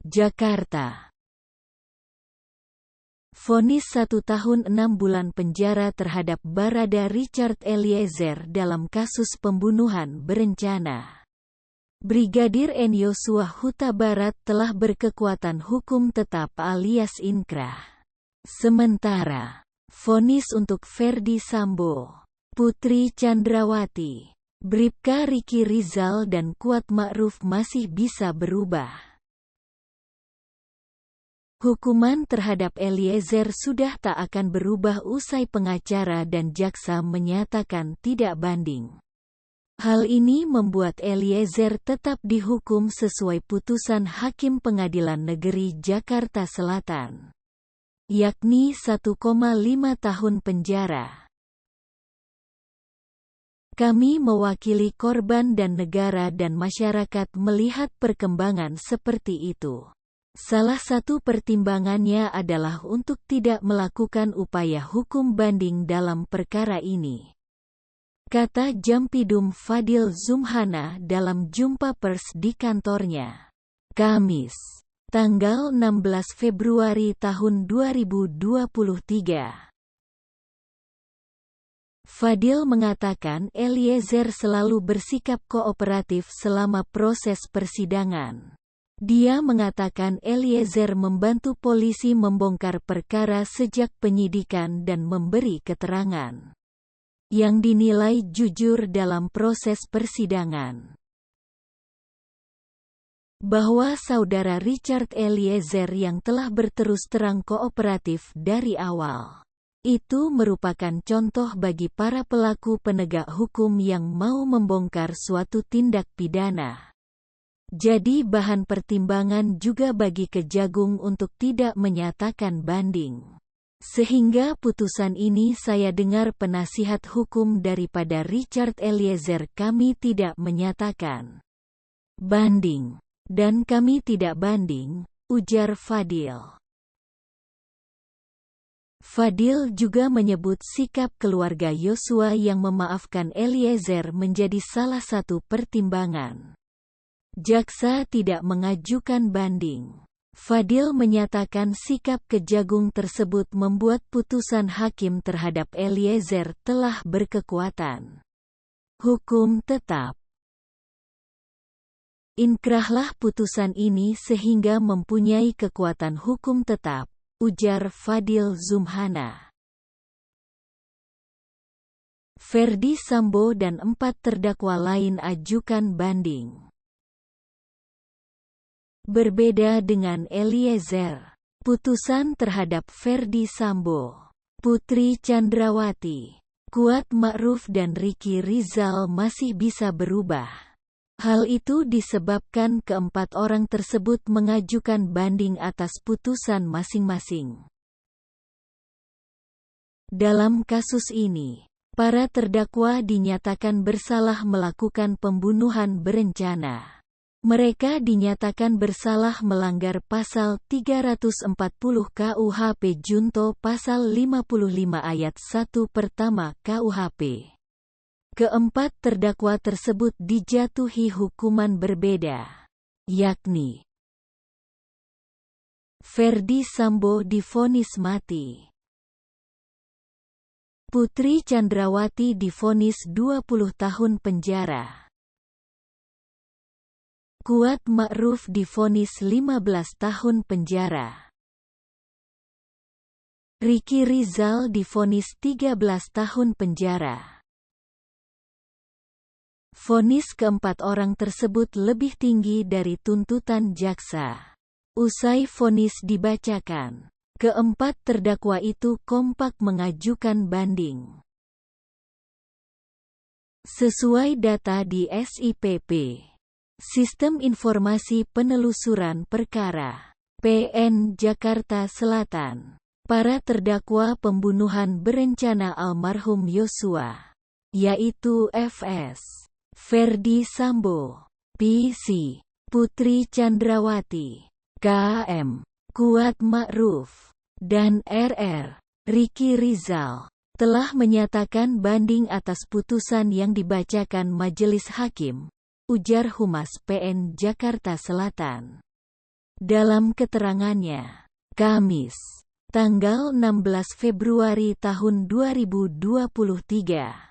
Jakarta. Vonis 1 tahun 6 bulan penjara terhadap Barada Richard Eliezer dalam kasus pembunuhan berencana. Brigadir N. Yosua Huta Barat telah berkekuatan hukum tetap alias inkrah. Sementara, vonis untuk Ferdi Sambo, Putri Chandrawati, Bribka Riki Rizal dan Kuat Ma'ruf masih bisa berubah. Hukuman terhadap Eliezer sudah tak akan berubah usai pengacara dan jaksa menyatakan tidak banding. Hal ini membuat Eliezer tetap dihukum sesuai putusan Hakim Pengadilan Negeri Jakarta Selatan, yakni 1,5 tahun penjara. Kami mewakili korban dan negara dan masyarakat melihat perkembangan seperti itu. Salah satu pertimbangannya adalah untuk tidak melakukan upaya hukum banding dalam perkara ini, kata Jampidum Fadil Zumhana dalam jumpa pers di kantornya, Kamis, tanggal 16 Februari tahun 2023. Fadil mengatakan Eliezer selalu bersikap kooperatif selama proses persidangan. Dia mengatakan Eliezer membantu polisi membongkar perkara sejak penyidikan dan memberi keterangan yang dinilai jujur dalam proses persidangan. Bahwa saudara Richard Eliezer yang telah berterus terang kooperatif dari awal, itu merupakan contoh bagi para pelaku penegak hukum yang mau membongkar suatu tindak pidana. Jadi bahan pertimbangan juga bagi Kejagung untuk tidak menyatakan banding. Sehingga putusan ini saya dengar penasihat hukum daripada Richard Eliezer kami tidak menyatakan banding. Dan kami tidak banding, ujar Fadil. Fadil juga menyebut sikap keluarga Yosua yang memaafkan Eliezer menjadi salah satu pertimbangan. Jaksa tidak mengajukan banding. Fadil menyatakan sikap Kejagung tersebut membuat putusan hakim terhadap Eliezer telah berkekuatan hukum tetap. Inkrahlah putusan ini sehingga mempunyai kekuatan hukum tetap, ujar Fadil Zumhana. Ferdi Sambo dan 4 terdakwa lain ajukan banding. Berbeda dengan Eliezer, putusan terhadap Ferdi Sambo, Putri Chandrawati, Kuat Ma'ruf dan Riki Rizal masih bisa berubah. Hal itu disebabkan keempat orang tersebut mengajukan banding atas putusan masing-masing. Dalam kasus ini, para terdakwa dinyatakan bersalah melakukan pembunuhan berencana. Mereka dinyatakan bersalah melanggar pasal 340 KUHP junto pasal 55 ayat 1 pertama KUHP. Keempat terdakwa tersebut dijatuhi hukuman berbeda, yakni Ferdi Sambo divonis mati, Putri Chandrawati divonis 20 tahun penjara, Kuat Ma'ruf divonis 15 tahun penjara, Riki Rizal divonis 13 tahun penjara. Vonis keempat orang tersebut lebih tinggi dari tuntutan jaksa. Usai vonis dibacakan, keempat terdakwa itu kompak mengajukan banding. Sesuai data di SIPP, Sistem Informasi Penelusuran Perkara, PN Jakarta Selatan, para terdakwa pembunuhan berencana almarhum Yosua, yaitu FS, Ferdi Sambo, PC, Putri Chandrawati, KM, Kuat Ma'ruf, dan RR, Riki Rizal, telah menyatakan banding atas putusan yang dibacakan majelis hakim, ujar Humas PN Jakarta Selatan. Dalam keterangannya, Kamis, tanggal 16 Februari tahun 2023,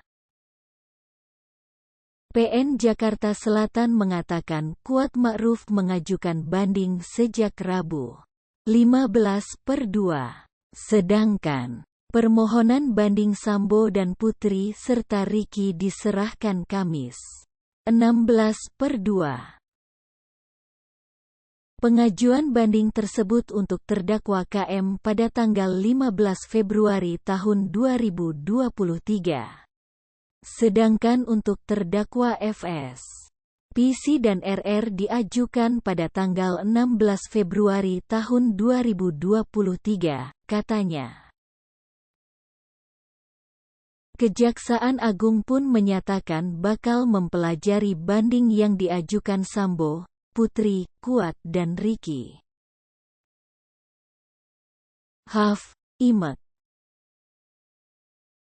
PN Jakarta Selatan mengatakan Kuat Ma'ruf mengajukan banding sejak Rabu, 15/2. Sedangkan permohonan banding Sambo dan Putri serta Ricky diserahkan Kamis, 16/2. Pengajuan banding tersebut untuk terdakwa KM pada tanggal 15 Februari tahun 2023. Sedangkan untuk terdakwa FS, PC dan RR diajukan pada tanggal 16 Februari tahun 2023, katanya. Kejaksaan Agung pun menyatakan bakal mempelajari banding yang diajukan Sambo, Putri, Kuat dan Ricky. Haf, Imek.